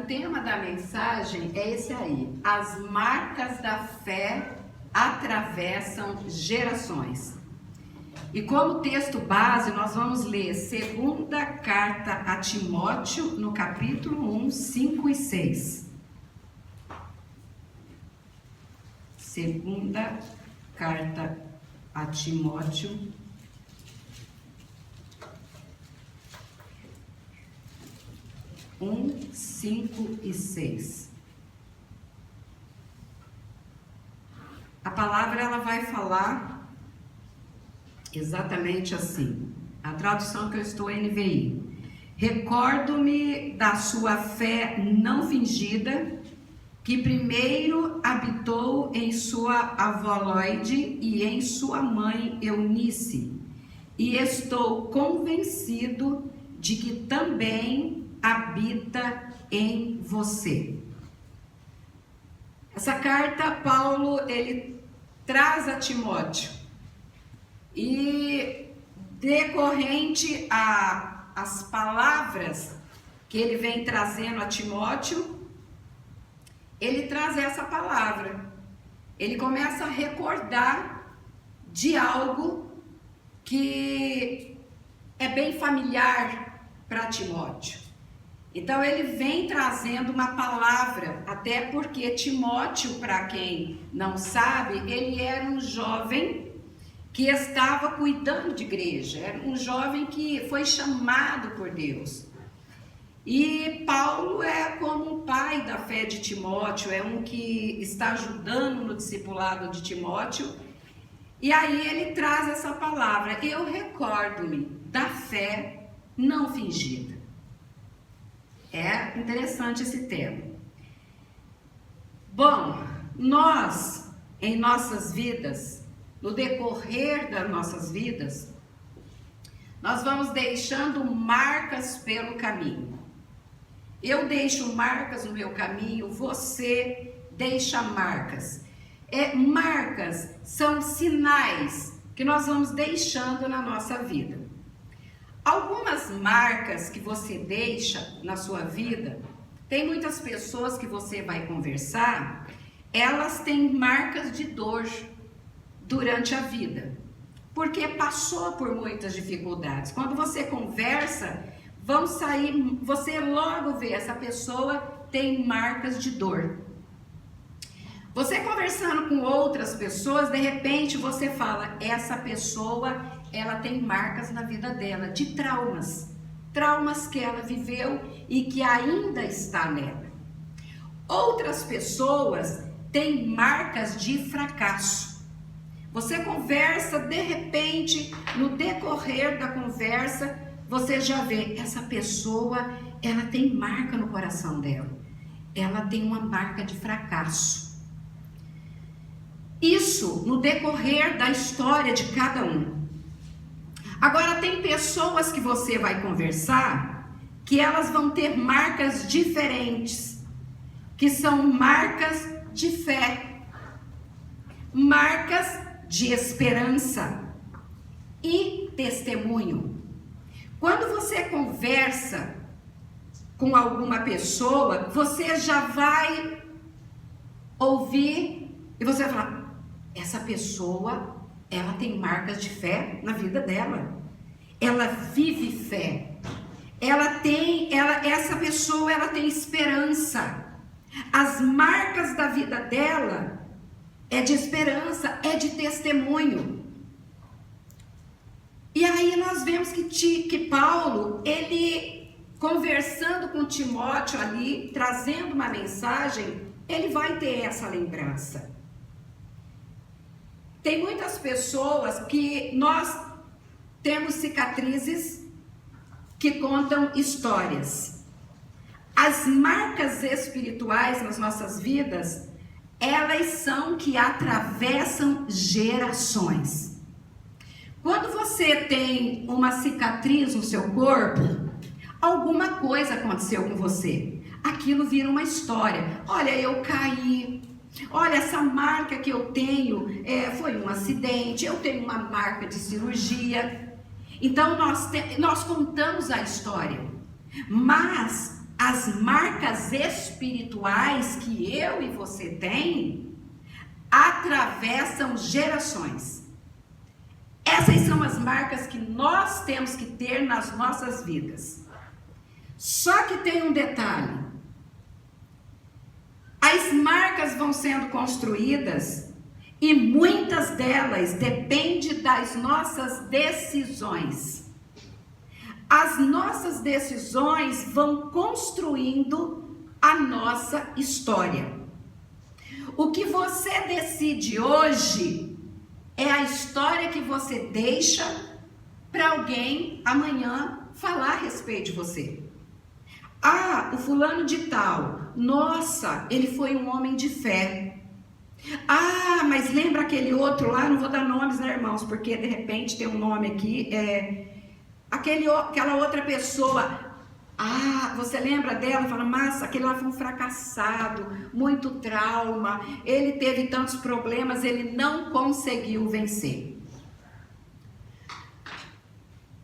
tema da mensagem é esse aí: as marcas da fé atravessam gerações. E como texto base, nós vamos ler segunda carta a Timóteo, no capítulo 1, 5 e 6. Segunda carta a Timóteo, 1, 5 e 6. A palavra ela vai falar exatamente assim. A tradução que eu estou em NVI. Recordo-me da sua fé não fingida, que primeiro habitou em sua avó Loide e em sua mãe Eunice, e estou convencido de que também habita em você. Essa carta, Paulo, ele traz a Timóteo, e decorrente as palavras que ele vem trazendo a Timóteo, ele traz essa palavra. Ele começa a recordar de algo que é bem familiar para Timóteo. Então ele vem trazendo uma palavra, até porque Timóteo, para quem não sabe, ele era um jovem que estava cuidando de igreja, era um jovem que foi chamado por Deus. E Paulo é como um pai da fé de Timóteo, é um que está ajudando no discipulado de Timóteo. E aí ele traz essa palavra: eu recordo-me da fé não fingida. É interessante esse tema. Bom, nós, em nossas vidas, no decorrer das nossas vidas, nós vamos deixando marcas pelo caminho. Eu deixo marcas no meu caminho, você deixa marcas. Marcas são sinais que nós vamos deixando na nossa vida. Algumas marcas que você deixa na sua vida, tem muitas pessoas que você vai conversar, elas têm marcas de dor durante a vida, porque passou por muitas dificuldades. Quando você conversa, vão sair, você logo vê, essa pessoa tem marcas de dor. Você conversando com outras pessoas, de repente você fala, essa pessoa, ela tem marcas na vida dela, de traumas que ela viveu e que ainda está nela. Outras pessoas têm marcas de fracasso. Você conversa, de repente, no decorrer da conversa, você já vê, essa pessoa, ela tem marca no coração dela. Ela tem uma marca de fracasso. Isso no decorrer da história de cada um. Agora, tem pessoas que você vai conversar, que elas vão ter marcas diferentes, que são marcas de fé, marcas de esperança e testemunho. Quando você conversa com alguma pessoa, você já vai ouvir e você vai falar, essa pessoa, ela tem marcas de fé na vida dela. Ela vive fé. Essa pessoa, ela tem esperança. As marcas da vida dela é de esperança, é de testemunho. E aí nós vemos que Paulo, ele conversando com Timóteo ali, trazendo uma mensagem, ele vai ter essa lembrança. Tem muitas pessoas que nós temos cicatrizes que contam histórias. As marcas espirituais nas nossas vidas, elas são que atravessam gerações. Quando você tem uma cicatriz no seu corpo, alguma coisa aconteceu com você. Aquilo vira uma história. Olha, eu caí. Olha, essa marca que eu tenho foi um acidente. Eu tenho uma marca de cirurgia. Então nós contamos a história. Mas as marcas espirituais que eu e você tem atravessam gerações. Essas são as marcas que nós temos que ter nas nossas vidas. Só que tem um detalhe. As marcas vão sendo construídas e muitas delas dependem das nossas decisões. As nossas decisões vão construindo a nossa história. O que você decide hoje é a história que você deixa para alguém amanhã falar a respeito de você. Ah, o fulano de tal, nossa, ele foi um homem de fé. Ah, mas lembra aquele outro lá, não vou dar nomes, né, irmãos, porque de repente tem um nome aqui, aquela outra pessoa. Ah, você lembra dela? Fala, mas aquele lá foi um fracassado, muito trauma, ele teve tantos problemas, ele não conseguiu vencer.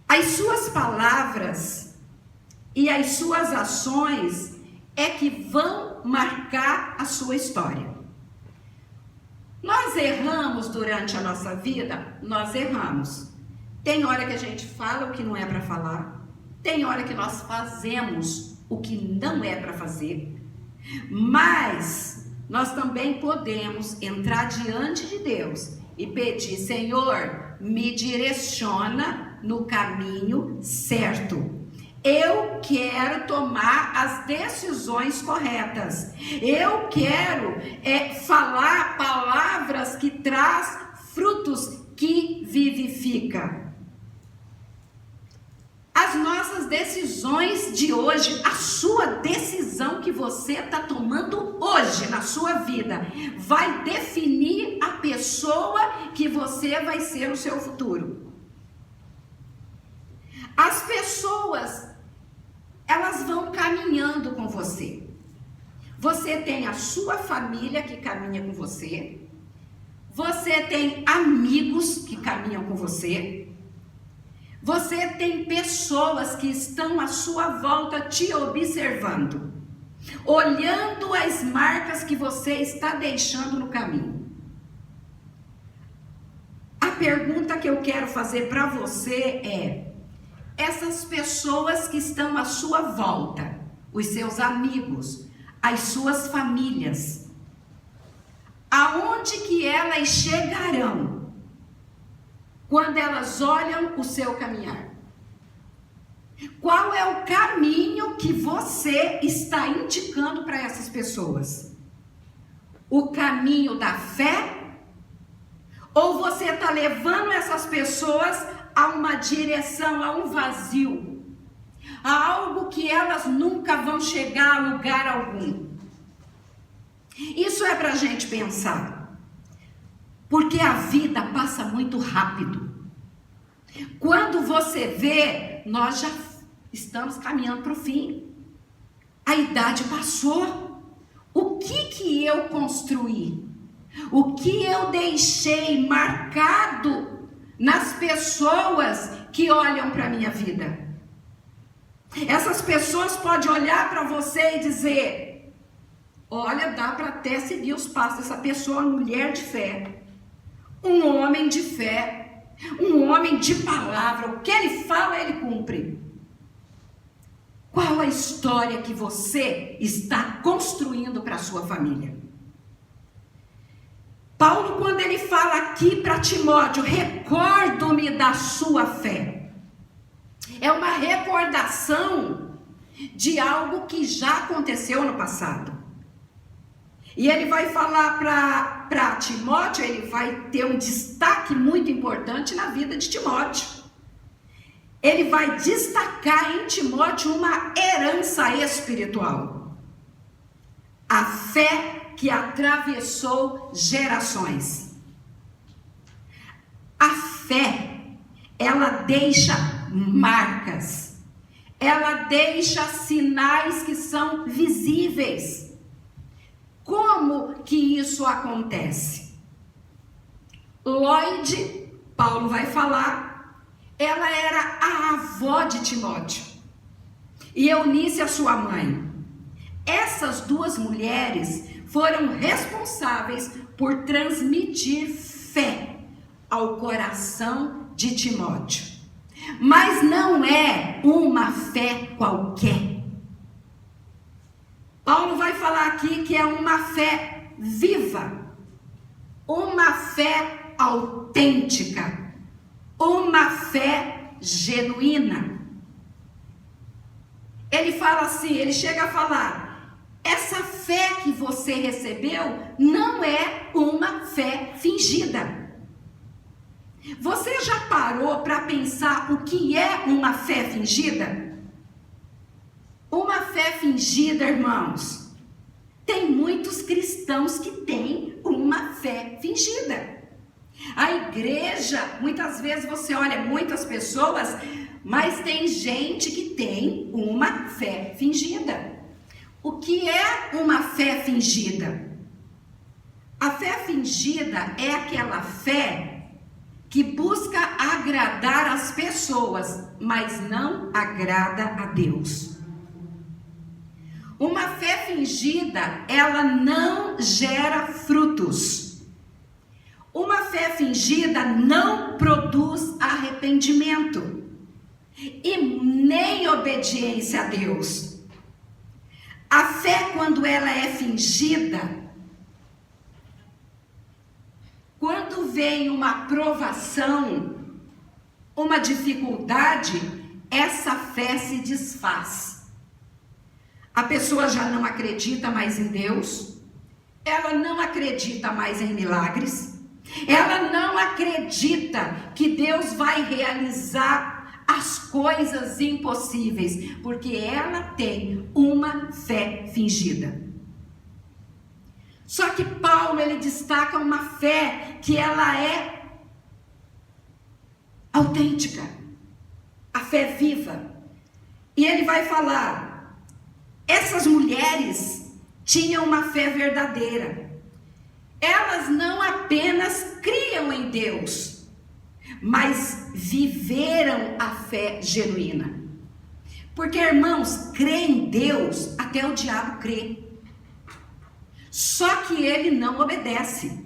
As suas palavras e as suas ações é que vão marcar a sua história. Nós erramos durante a nossa vida? Nós erramos. Tem hora que a gente fala o que não é para falar. Tem hora que nós fazemos o que não é para fazer. Mas nós também podemos entrar diante de Deus e pedir, Senhor, me direciona no caminho certo. Eu quero tomar as decisões corretas. Eu quero falar palavras que traz frutos que vivifica. As nossas decisões de hoje, a sua decisão que você está tomando hoje na sua vida, vai definir a pessoa que você vai ser no seu futuro. As pessoas, elas vão caminhando com você. Você tem a sua família que caminha com você. Você tem amigos que caminham com você. Você tem pessoas que estão à sua volta te observando, olhando as marcas que você está deixando no caminho. A pergunta que eu quero fazer para você é: essas pessoas que estão à sua volta, os seus amigos, as suas famílias, aonde que elas chegarão quando elas olham o seu caminhar? Qual é o caminho que você está indicando para essas pessoas? O caminho da fé? Ou você está levando essas pessoas a uma direção, a um vazio, a algo que elas nunca vão chegar a lugar algum? Isso é para a gente pensar. Porque a vida passa muito rápido. Quando você vê, nós já estamos caminhando para o fim. A idade passou. O que eu construí? O que eu deixei marcado nas pessoas que olham para a minha vida? Essas pessoas podem olhar para você e dizer: olha, dá para até seguir os passos dessa pessoa, mulher de fé. Um homem de fé, um homem de palavra, o que ele fala, ele cumpre. Qual a história que você está construindo para a sua família? Paulo, quando ele fala aqui para Timóteo, recordo-me da sua fé, é uma recordação de algo que já aconteceu no passado. E ele vai falar para Timóteo, ele vai ter um destaque muito importante na vida de Timóteo. Ele vai destacar em Timóteo uma herança espiritual. A fé que atravessou gerações. A fé, ela deixa marcas. Ela deixa sinais que são visíveis. Como que isso acontece? Lloyd, Paulo vai falar, ela era a avó de Timóteo. e Eunice, a sua mãe. Essas duas mulheres foram responsáveis por transmitir fé ao coração de Timóteo. Mas não é uma fé qualquer. Paulo vai falar aqui que é uma fé viva, uma fé autêntica, uma fé genuína. Ele fala assim, ele chega a falar: essa fé que você recebeu não é uma fé fingida. Você já parou para pensar o que é uma fé fingida? Uma fé fingida, irmãos, tem muitos cristãos que têm uma fé fingida. A igreja, muitas vezes você olha muitas pessoas, mas tem gente que tem uma fé fingida. O que é uma fé fingida? A fé fingida é aquela fé que busca agradar as pessoas, mas não agrada a Deus. Uma fé fingida, ela não gera frutos. Uma fé fingida não produz arrependimento e nem obediência a Deus. A fé, quando ela é fingida, quando vem uma provação, uma dificuldade, essa fé se desfaz. A pessoa já não acredita mais em Deus, ela não acredita mais em milagres, ela não acredita que Deus vai realizar as coisas impossíveis, porque ela tem uma fé fingida. Só que Paulo, ele destaca uma fé que ela é autêntica, a fé viva. E ele vai falar, essas mulheres tinham uma fé verdadeira. Elas não apenas criam em Deus, mas viveram a fé genuína. Porque, irmãos, crer em Deus, até o diabo crê. Só que ele não obedece.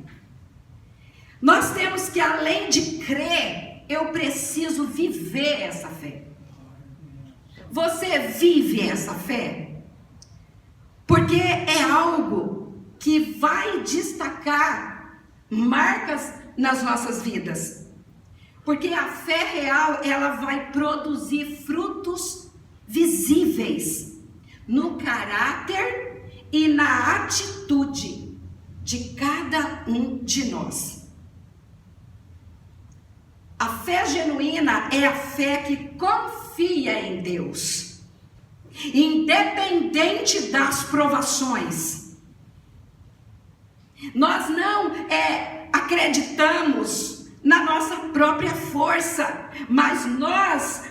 Nós temos que, além de crer, eu preciso viver essa fé. Você vive essa fé? Porque é algo que vai destacar marcas nas nossas vidas. Porque a fé real, ela vai produzir frutos visíveis no caráter e na atitude de cada um de nós. A fé genuína é a fé que confia em Deus, independente das provações. Nós não acreditamos na nossa própria força, mas nós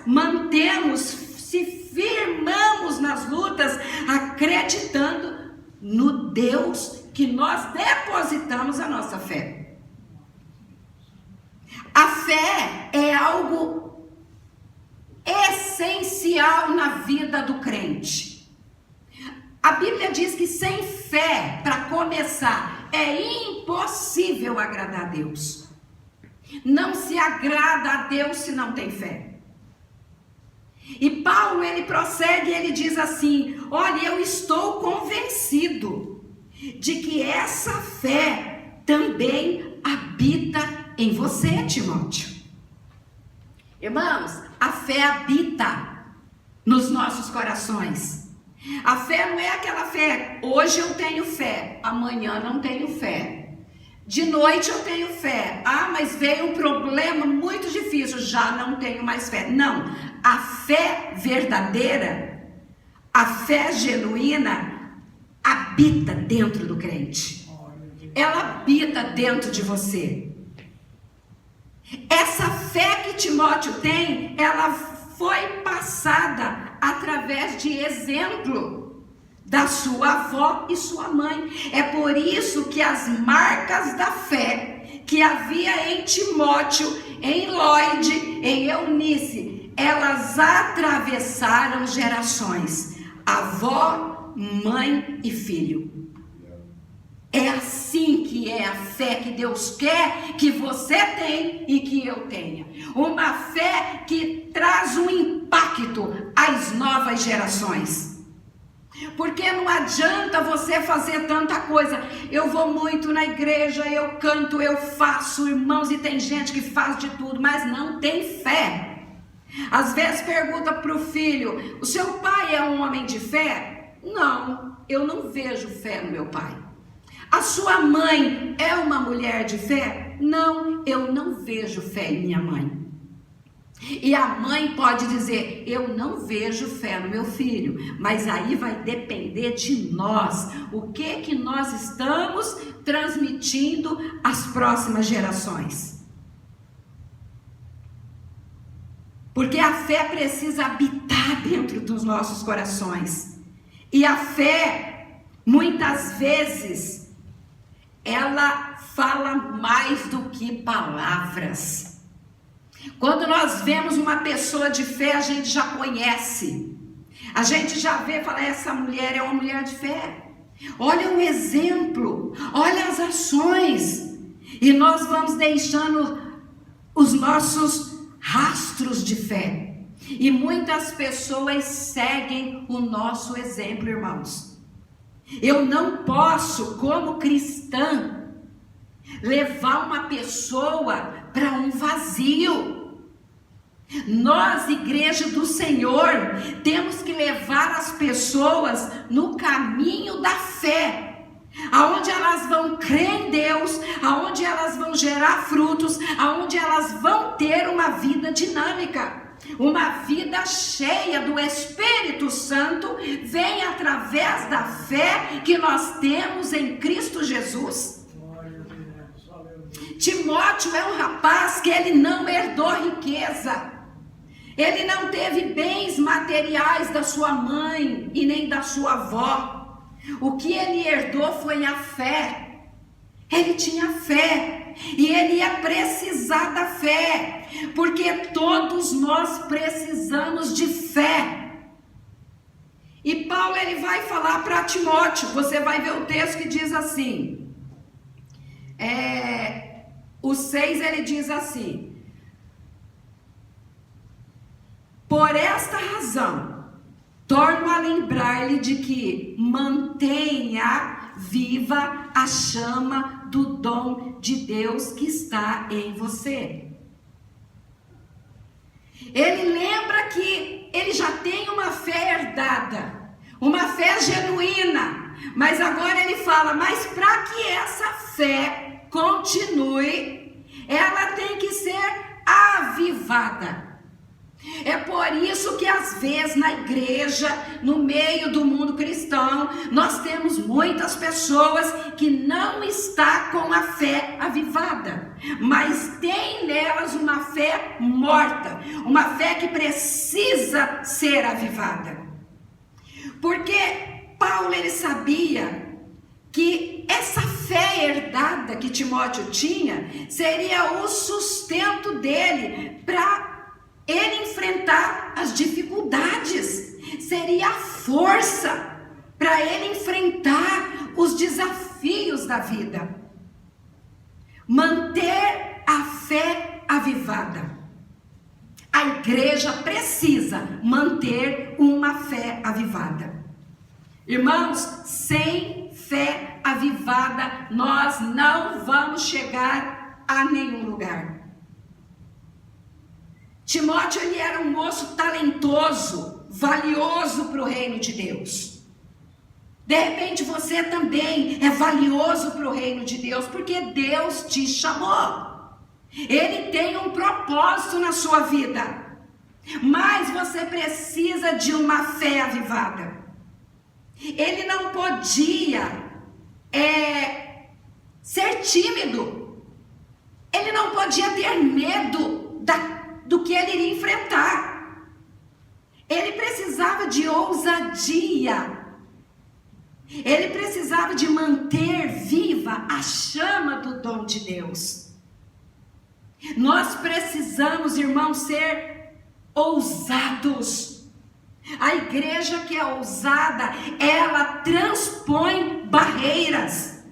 firmamos nas lutas, acreditando no Deus que nós depositamos a nossa fé. A fé é algo essencial na vida do crente. A Bíblia diz que sem fé, para começar, é impossível agradar a Deus. Não se agrada a Deus se não tem fé. E Paulo, ele prossegue e ele diz assim: olha, eu estou convencido de que essa fé também habita em você, Timóteo. Irmãos, a fé habita nos nossos corações. A fé não é aquela fé, hoje eu tenho fé, amanhã não tenho fé. De noite eu tenho fé. Ah, mas veio um problema muito difícil, já não tenho mais fé. Não, a fé verdadeira, a fé genuína, habita dentro do crente. Ela habita dentro de você. Essa fé que Timóteo tem, ela foi passada através de exemplo da sua avó e sua mãe. É por isso que as marcas da fé que havia em Timóteo, em Lloyd, em Eunice, elas atravessaram gerações, avó, mãe e filho. É assim que é a fé que Deus quer que você tenha e que eu tenha. Uma fé que traz um impacto às novas gerações. Porque não adianta você fazer tanta coisa. Eu vou muito na igreja, eu canto, eu faço, irmãos, e tem gente que faz de tudo, mas não tem fé. Às vezes pergunta para o filho: o seu pai é um homem de fé? Não, eu não vejo fé no meu pai. A sua mãe é uma mulher de fé? Não, eu não vejo fé em minha mãe. E a mãe pode dizer: eu não vejo fé no meu filho. Mas aí vai depender de nós. O que nós estamos transmitindo às próximas gerações. Porque a fé precisa habitar dentro dos nossos corações. E a fé, muitas vezes, ela fala mais do que palavras. Quando nós vemos uma pessoa de fé, a gente já conhece. A gente já vê e fala: essa mulher é uma mulher de fé. Olha o exemplo, olha as ações. E nós vamos deixando os nossos rastros de fé. E muitas pessoas seguem o nosso exemplo, irmãos. Eu não posso, como cristã, levar uma pessoa para um vazio. Nós, igreja do Senhor, temos que levar as pessoas no caminho da fé, aonde elas vão crer em Deus, aonde elas vão gerar frutos, aonde elas vão ter uma vida dinâmica. Uma vida cheia do Espírito Santo vem através da fé que nós temos em Cristo Jesus. Timóteo é um rapaz que ele não herdou riqueza. Ele não teve bens materiais da sua mãe e nem da sua avó. O que ele herdou foi a fé. Ele tinha fé. E ele ia precisar da fé, porque todos nós precisamos de fé. E Paulo, ele vai falar para Timóteo, você vai ver o texto que diz assim, o 6 ele diz assim: por esta razão, torno a lembrar-lhe de que mantenha viva a chama do dom de Deus que está em você. Ele lembra que ele já tem uma fé herdada, uma fé genuína, mas agora ele fala: mas para que essa fé continue, ela tem que ser avivada. É por isso que às vezes na igreja, no meio do mundo cristão, nós temos muitas pessoas que não estão com a fé avivada, mas tem nelas uma fé morta, uma fé que precisa ser avivada. Porque Paulo, ele sabia que essa fé herdada que Timóteo tinha seria o sustento dele para ele enfrentar as dificuldades, seria a força para ele enfrentar os desafios da vida. Manter a fé avivada. A igreja precisa manter uma fé avivada. Irmãos, sem fé avivada, nós não vamos chegar a nenhum lugar. Timóteo, ele era um moço talentoso, valioso para o reino de Deus. De repente você também é valioso para o reino de Deus, porque Deus te chamou. Ele tem um propósito na sua vida, mas você precisa de uma fé avivada. Ele não podia ser tímido, ele não podia ter medo do que ele iria enfrentar. Ele precisava de ousadia. Ele precisava de manter viva a chama do dom de Deus. Nós precisamos, irmãos, ser ousados. A igreja que é ousada, ela transpõe barreiras.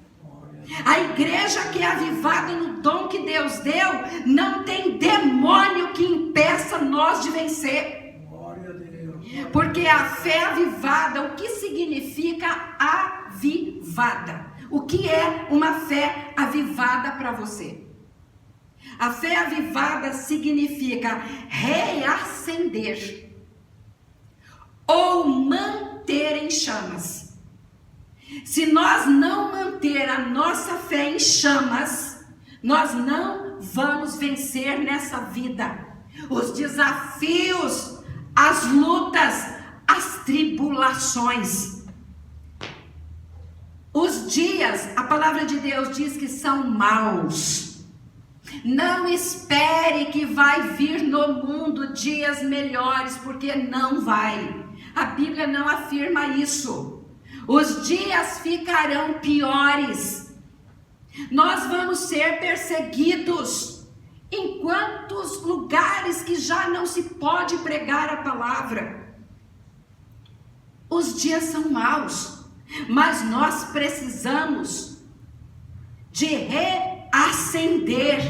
A igreja que é avivada no dom que Deus deu, não tem demônio que impeça nós de vencer. Porque a fé avivada, o que significa avivada? O que é uma fé avivada para você? A fé avivada significa reacender ou manter em chamas. Se nós não manter a nossa fé em chamas, nós não vamos vencer nessa vida. Os desafios, as lutas, as tribulações. Os dias, a palavra de Deus diz que são maus. Não espere que vai vir no mundo dias melhores, porque não vai. A Bíblia não afirma isso. Os dias ficarão piores. Nós vamos ser perseguidos. Em quantos lugares que já não se pode pregar a palavra? Os dias são maus, mas nós precisamos de reacender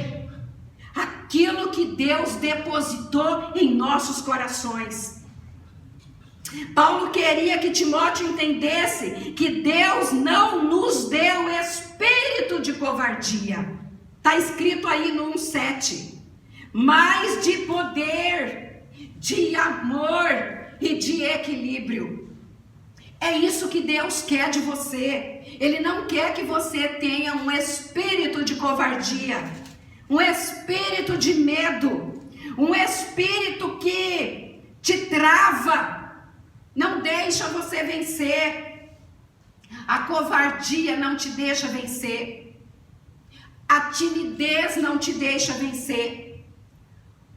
aquilo que Deus depositou em nossos corações. Paulo queria que Timóteo entendesse que Deus não nos deu espírito de covardia. Está escrito aí no 1:7. Mas de poder, de amor e de equilíbrio. É isso que Deus quer de você. Ele não quer que você tenha um espírito de covardia, um espírito de medo, um espírito que te trava, não deixa você vencer. A covardia não te deixa vencer. A timidez não te deixa vencer.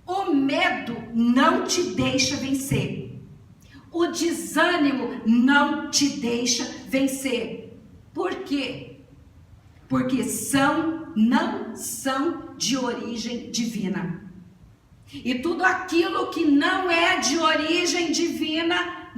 O medo não te deixa vencer. O desânimo não te deixa vencer. Por quê? Porque não são de origem divina. E tudo aquilo que não é de origem divina,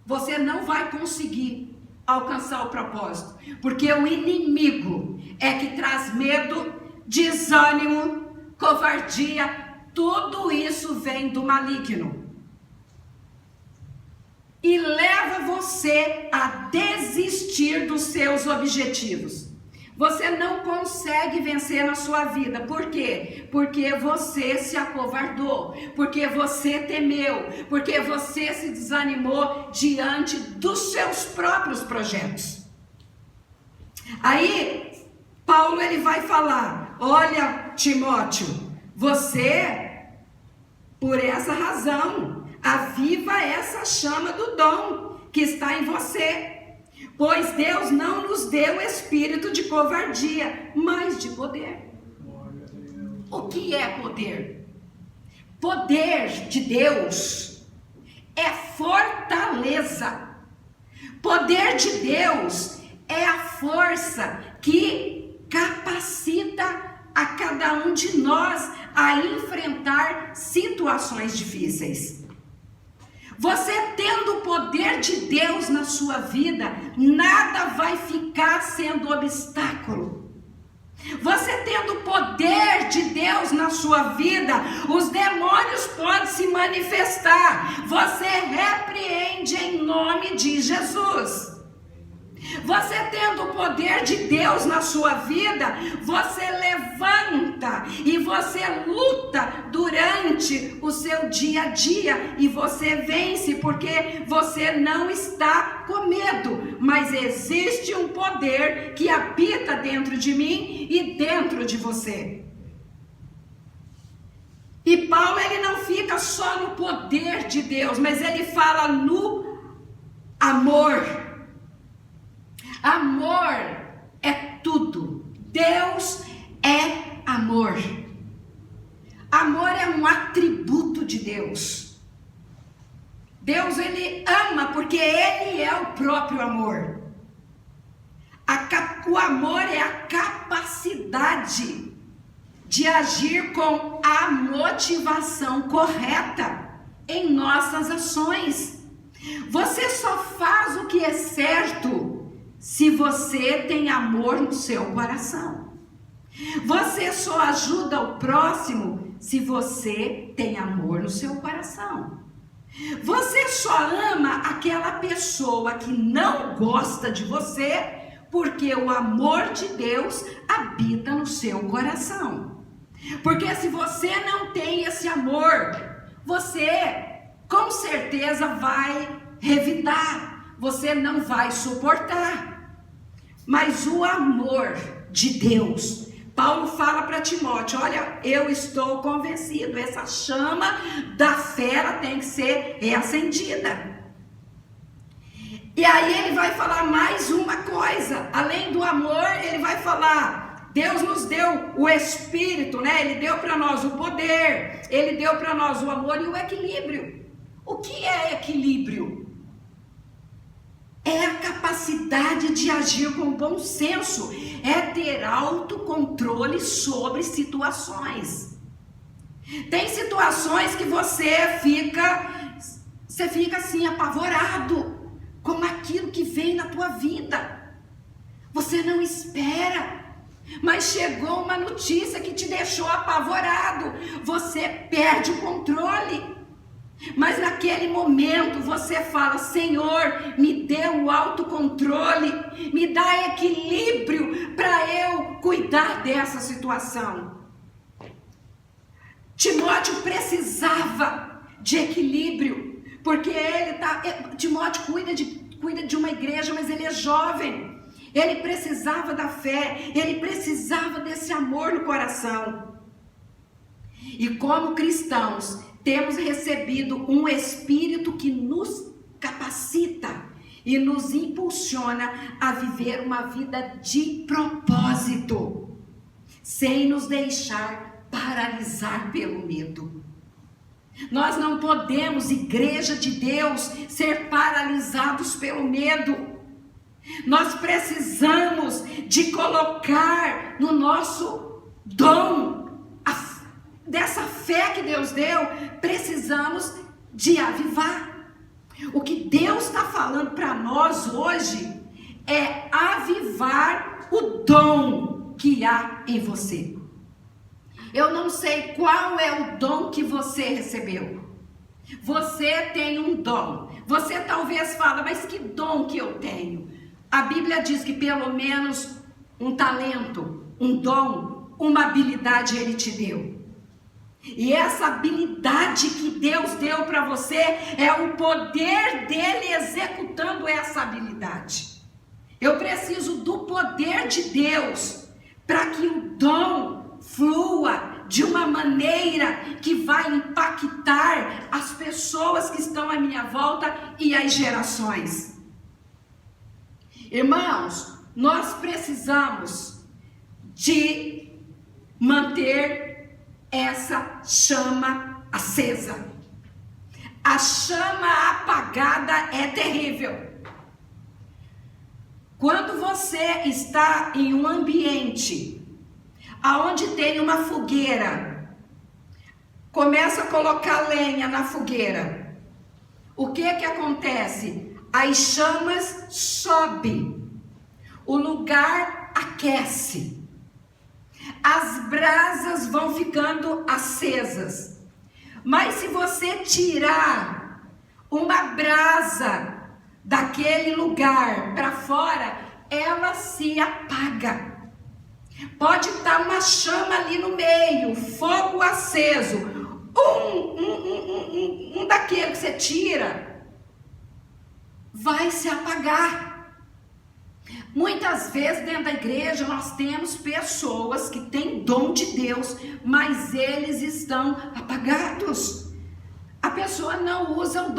você não vai conseguir alcançar o propósito. Porque o inimigo é que traz medo, desânimo, covardia. Tudo isso vem do maligno. E leva você a desistir dos seus objetivos. Você não consegue vencer na sua vida. Por quê? Porque você se acovardou. Porque você temeu. Porque você se desanimou diante dos seus próprios projetos. Aí, Paulo ele vai falar: olha, Timóteo, você, por essa razão, aviva essa chama do dom que está em você. Pois Deus não nos deu espírito de covardia, mas de poder. O que é poder? Poder de Deus é fortaleza. Poder de Deus é a força que capacita a cada um de nós a enfrentar situações difíceis. Você tendo o poder de Deus na sua vida, nada vai ficar sendo obstáculo. Você tendo o poder de Deus na sua vida, os demônios podem se manifestar. Você repreende em nome de Jesus. Você tendo o poder de Deus na sua vida, você levanta e você luta durante o seu dia a dia e você vence, porque você não está com medo, mas existe um poder que habita dentro de mim e dentro de você. E Paulo ele não fica só no poder de Deus, mas ele fala no amor. Amor é tudo. Deus é amor. Amor é um atributo de Deus. Deus ele ama porque ele é o próprio amor. O amor é a capacidade de agir com a motivação correta em nossas ações. Você só faz o que é certo se você tem amor no seu coração. Você só ajuda o próximo se você tem amor no seu coração. Você só ama aquela pessoa que não gosta de você porque o amor de Deus habita no seu coração. Porque se você não tem esse amor, você com certeza vai revidar, você não vai suportar. Mas o amor de Deus, Paulo fala para Timóteo, olha, eu estou convencido, essa chama da fé ela tem que ser reacendida. E aí ele vai falar mais uma coisa, além do amor, ele vai falar, Deus nos deu o Espírito, né? Ele deu para nós o poder, ele deu para nós o amor e o equilíbrio. O que é equilíbrio? É a capacidade de agir com bom senso, é ter autocontrole sobre situações. Tem situações que você fica assim apavorado com aquilo que vem na tua vida. Você não espera, mas chegou uma notícia que te deixou apavorado. Você perde o controle. Mas naquele momento você fala, Senhor, me dê o autocontrole, me dá equilíbrio para eu cuidar dessa situação. Timóteo precisava de equilíbrio, porque Timóteo cuida de uma igreja, mas ele é jovem. Ele precisava da fé, ele precisava desse amor no coração. E como cristãos, temos recebido um Espírito que nos capacita e nos impulsiona a viver uma vida de propósito, sem nos deixar paralisar pelo medo. Nós não podemos, igreja de Deus, ser paralisados pelo medo. Nós precisamos de colocar no nosso dom, dessa fé que Deus deu, precisamos de avivar. O que Deus está falando para nós hoje é avivar o dom que há em você. Eu não sei qual é o dom que você recebeu. Você tem um dom. Você talvez fala, mas que dom que eu tenho? A Bíblia diz que pelo menos um talento, um dom, uma habilidade Ele te deu. E essa habilidade que Deus deu para você é o poder dele executando essa habilidade. Eu preciso do poder de Deus para que o dom flua de uma maneira que vai impactar as pessoas que estão à minha volta e as gerações. Irmãos, nós precisamos de manter essa chama acesa. A chama apagada é terrível. Quando você está em um ambiente aonde tem uma fogueira, começa a colocar lenha na fogueira, o que acontece? As chamas sobem, o lugar aquece, as brasas vão ficando acesas. Mas se você tirar uma brasa daquele lugar para fora, ela se apaga. Pode estar uma chama ali no meio, fogo aceso, um daquele que você tira, vai se apagar. Muitas vezes dentro da igreja nós temos pessoas que têm dom de Deus, mas eles estão apagados. A pessoa não usa o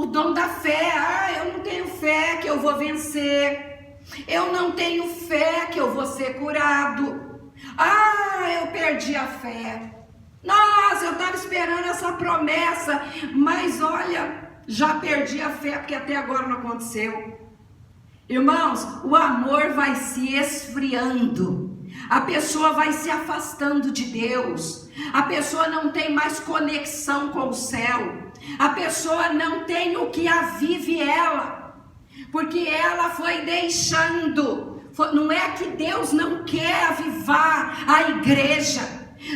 dom da fé. Eu não tenho fé que eu vou vencer. Eu não tenho fé que eu vou ser curado. Eu perdi a fé. Nossa, eu estava esperando essa promessa, mas olha, já perdi a fé porque até agora não aconteceu. Irmãos, o amor vai se esfriando, a pessoa vai se afastando de Deus, a pessoa não tem mais conexão com o céu, a pessoa não tem o que avive ela, porque ela foi deixando. Não é que Deus não quer avivar a igreja,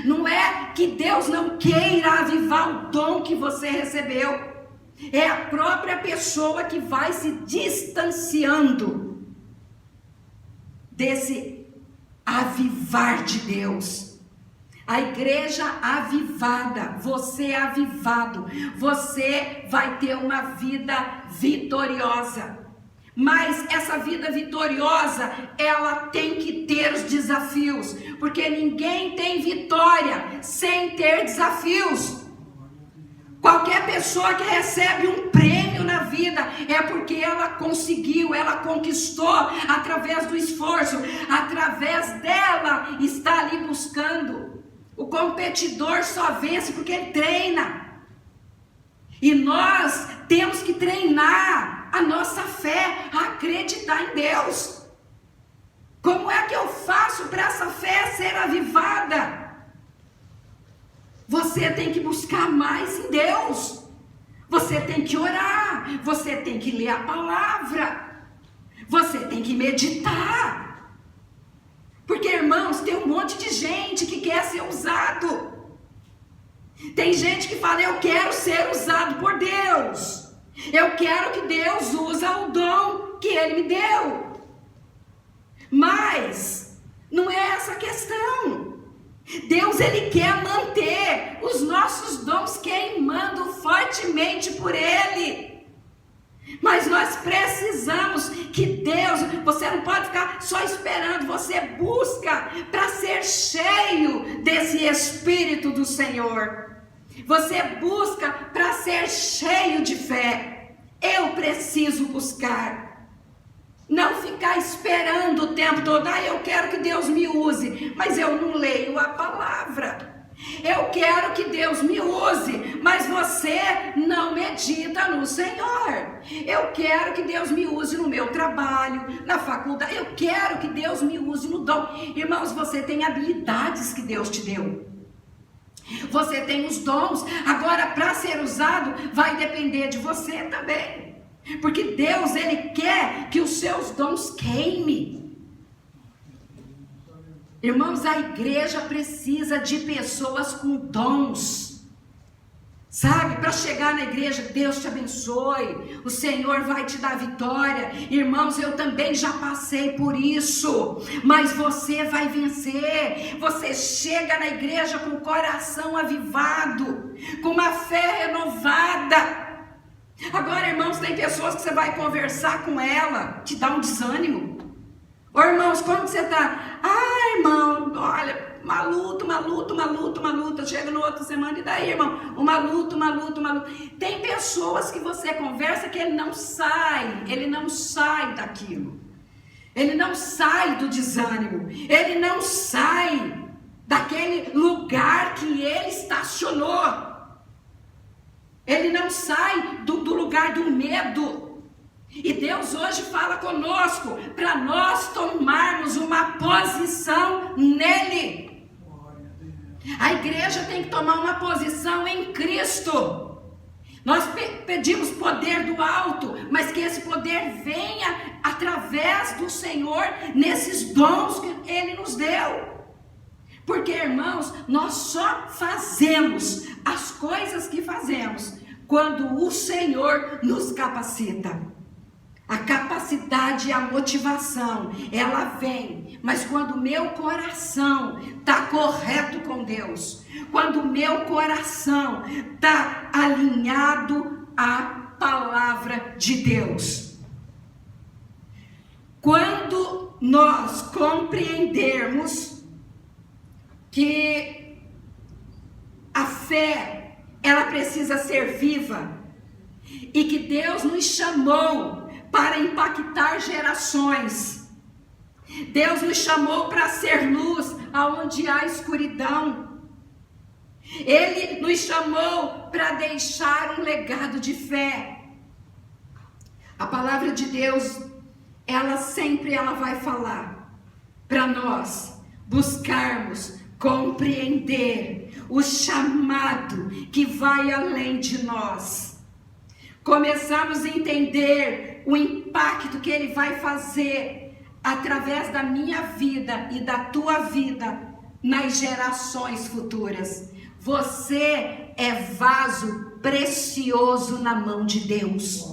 não é que Deus não queira avivar o dom que você recebeu, é a própria pessoa que vai se distanciando desse avivar de Deus. A igreja avivada, você avivado, você vai ter uma vida vitoriosa. Mas essa vida vitoriosa, ela tem que ter os desafios, porque ninguém tem vitória sem ter desafios. Qualquer pessoa que recebe um prêmio na vida é porque ela conseguiu, ela conquistou através do esforço, através dela está ali buscando. O competidor só vence porque ele treina. E nós temos que treinar a nossa fé, a acreditar em Deus. Como é que eu faço para essa fé ser avivada? Você tem que buscar mais em Deus. Você tem que orar. Você tem que ler a palavra. Você tem que meditar. Porque, irmãos, tem um monte de gente que quer ser usado. Tem gente que fala: eu quero ser usado por Deus. Eu quero que Deus use o dom que Ele me deu. Mas não é essa a questão. Deus, Ele quer manter os nossos dons queimando fortemente por Ele. Mas nós precisamos que Deus, você não pode ficar só esperando, você busca para ser cheio desse Espírito do Senhor. Você busca para ser cheio de fé. Eu preciso buscar. Não ficar esperando o tempo todo: eu quero que Deus me use, mas eu não leio a palavra. Eu quero que Deus me use, mas você não medita no Senhor. Eu quero que Deus me use no meu trabalho, na faculdade. Eu quero que Deus me use no dom. Irmãos, você tem habilidades que Deus te deu. Você tem os dons. Agora, para ser usado, vai depender de você também. Porque Deus, Ele quer que os seus dons queimem. Irmãos, a igreja precisa de pessoas com dons. Sabe, para chegar na igreja, Deus te abençoe, o Senhor vai te dar vitória. Irmãos, eu também já passei por isso, mas você vai vencer. Você chega na igreja com o coração avivado, com uma fé renovada. Agora, irmãos, tem pessoas que você vai conversar com ela, te dá um desânimo. Ô, irmãos, como que você está? Irmão, olha, uma luta. Chega no outra semana, e daí, irmão? Uma luta. Tem pessoas que você conversa que ele não sai daquilo. Ele não sai do desânimo. Ele não sai daquele lugar que ele estacionou. Ele não sai do lugar do medo. E Deus hoje fala conosco para nós tomarmos uma posição nele. A igreja tem que tomar uma posição em Cristo. Nós pedimos poder do alto, mas que esse poder venha através do Senhor, nesses dons que Ele nos deu. Porque, irmãos, nós só fazemos as coisas que fazemos quando o Senhor nos capacita. A capacidade e a motivação, ela vem, mas quando o meu coração está correto com Deus, quando o meu coração está alinhado à palavra de Deus. Quando nós compreendermos que a fé, ela precisa ser viva, e que Deus nos chamou para impactar gerações. Deus nos chamou para ser luz aonde há escuridão. Ele nos chamou para deixar um legado de fé. A palavra de Deus ela sempre vai falar para nós buscarmos compreender o chamado que vai além de nós. Começamos a entender o impacto que Ele vai fazer através da minha vida e da tua vida nas gerações futuras. Você é vaso precioso na mão de Deus.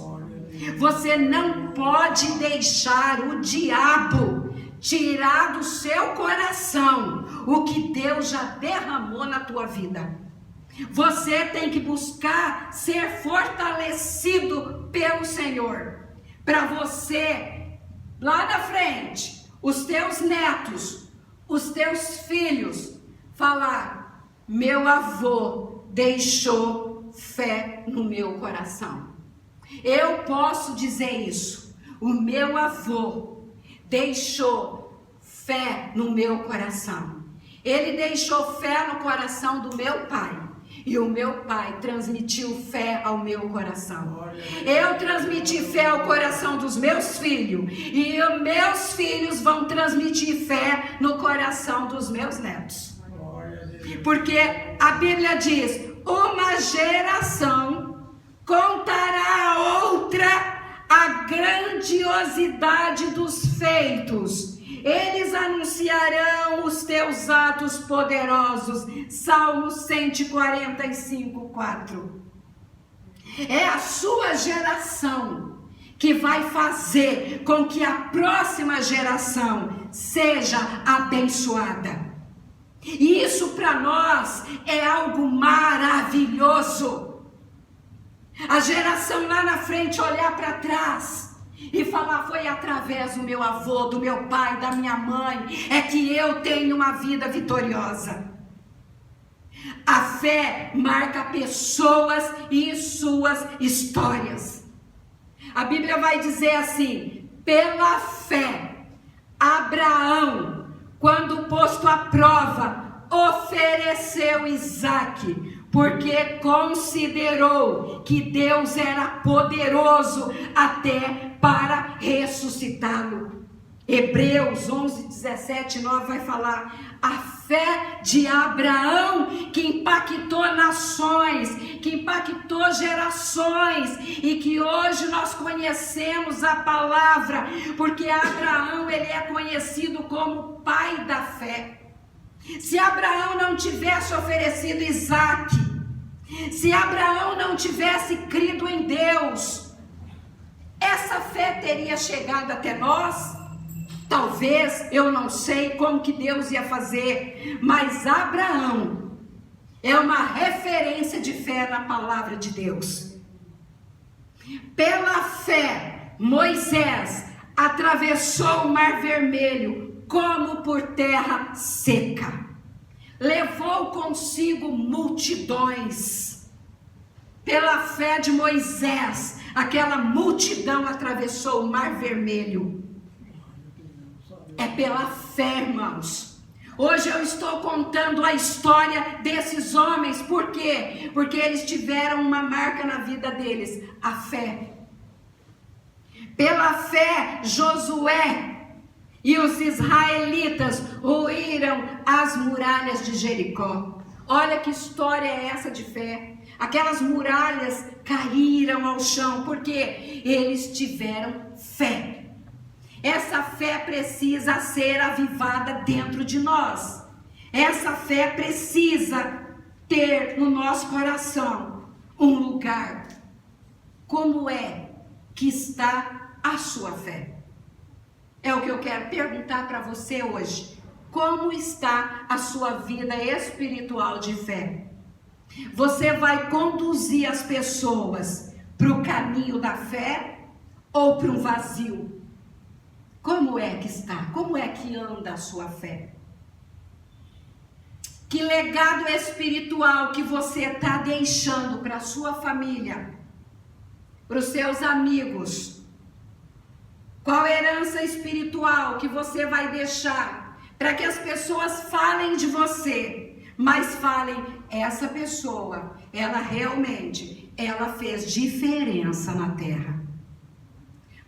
Você não pode deixar o diabo tirar do seu coração o que Deus já derramou na tua vida. Você tem que buscar ser fortalecido pelo Senhor, para você, lá na frente, os teus netos, os teus filhos, falar: meu avô deixou fé no meu coração. Eu posso dizer isso. O meu avô deixou fé no meu coração. Ele deixou fé no coração do meu pai. E o meu pai transmitiu fé ao meu coração. Eu transmiti fé ao coração dos meus filhos. E os meus filhos vão transmitir fé no coração dos meus netos. Porque a Bíblia diz: uma geração contará a outra a grandiosidade dos feitos. Eles anunciarão os teus atos poderosos. Salmo 145, 4. É a sua geração que vai fazer com que a próxima geração seja abençoada. E isso para nós é algo maravilhoso. A geração lá na frente olhar para trás e falar: foi através do meu avô, do meu pai, da minha mãe, é que eu tenho uma vida vitoriosa. A fé marca pessoas e suas histórias. A Bíblia vai dizer assim: pela fé, Abraão, quando posto à prova, ofereceu Isaque, porque considerou que Deus era poderoso até para ressuscitá-lo. Hebreus 11, 17, 9 vai falar: a fé de Abraão que impactou nações, que impactou gerações, e que hoje nós conhecemos a palavra, porque Abraão, ele é conhecido como pai da fé. Se Abraão não tivesse oferecido Isaque, se Abraão não tivesse crido em Deus, essa fé teria chegado até nós? Talvez, eu não sei como que Deus ia fazer, mas Abraão é uma referência de fé na palavra de Deus. Pela fé, Moisés atravessou o Mar Vermelho como por terra seca. Levou consigo multidões. Pela fé de Moisés, aquela multidão atravessou o Mar Vermelho. É pela fé, irmãos. Hoje eu estou contando a história desses homens. Por quê? Porque eles tiveram uma marca na vida deles: a fé. Pela fé, Josué e os israelitas ruíram as muralhas de Jericó. Olha que história é essa de fé. Aquelas muralhas caíram ao chão porque eles tiveram fé. Essa fé precisa ser avivada dentro de nós. Essa fé precisa ter no nosso coração um lugar. Como é que está a sua fé? É o que eu quero perguntar para você hoje. Como está a sua vida espiritual de fé? Você vai conduzir as pessoas para o caminho da fé ou para um vazio? Como é que está? Como é que anda a sua fé? Que legado espiritual que você está deixando para a sua família, para os seus amigos? Qual herança espiritual que você vai deixar para que as pessoas falem de você, mas falem: essa pessoa, ela realmente, ela fez diferença na terra.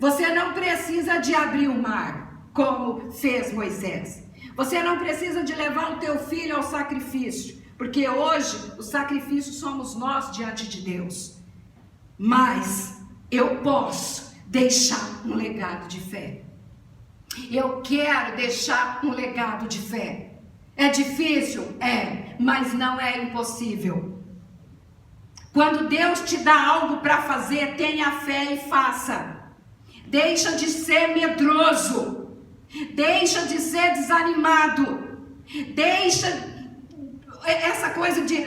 Você não precisa de abrir o mar, como fez Moisés. Você não precisa de levar o teu filho ao sacrifício, porque hoje o sacrifício somos nós diante de Deus. Mas eu posso deixar um legado de fé. Eu quero deixar um legado de fé. É difícil? É, mas não é impossível. Quando Deus te dá algo para fazer, tenha fé e faça. Deixa de ser medroso. Deixa de ser desanimado. Deixa essa coisa de,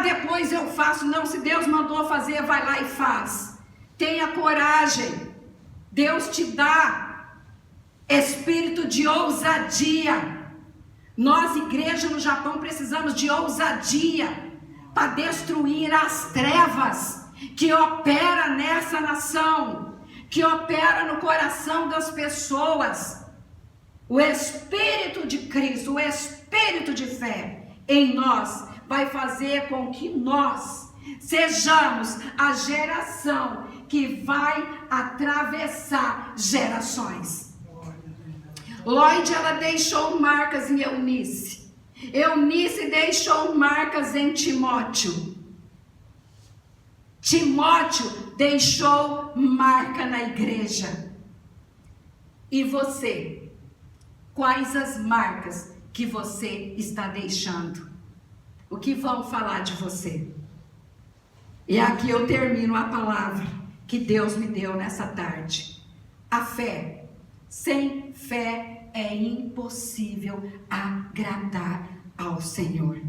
depois eu faço. Não, se Deus mandou fazer, vai lá e faz. Tenha coragem. Deus te dá espírito de ousadia. Nós, igreja no Japão, precisamos de ousadia para destruir as trevas que opera nessa nação, que opera no coração das pessoas. O Espírito de Cristo, o Espírito de fé em nós vai fazer com que nós sejamos a geração que vai atravessar gerações. Lloyd, ela deixou marcas em Eunice. Eunice deixou marcas em Timóteo. Timóteo deixou marca na igreja. E você? Quais as marcas que você está deixando? O que vão falar de você? E aqui eu termino a palavra que Deus me deu nessa tarde. A fé. Sem fé é impossível agradar ao Senhor.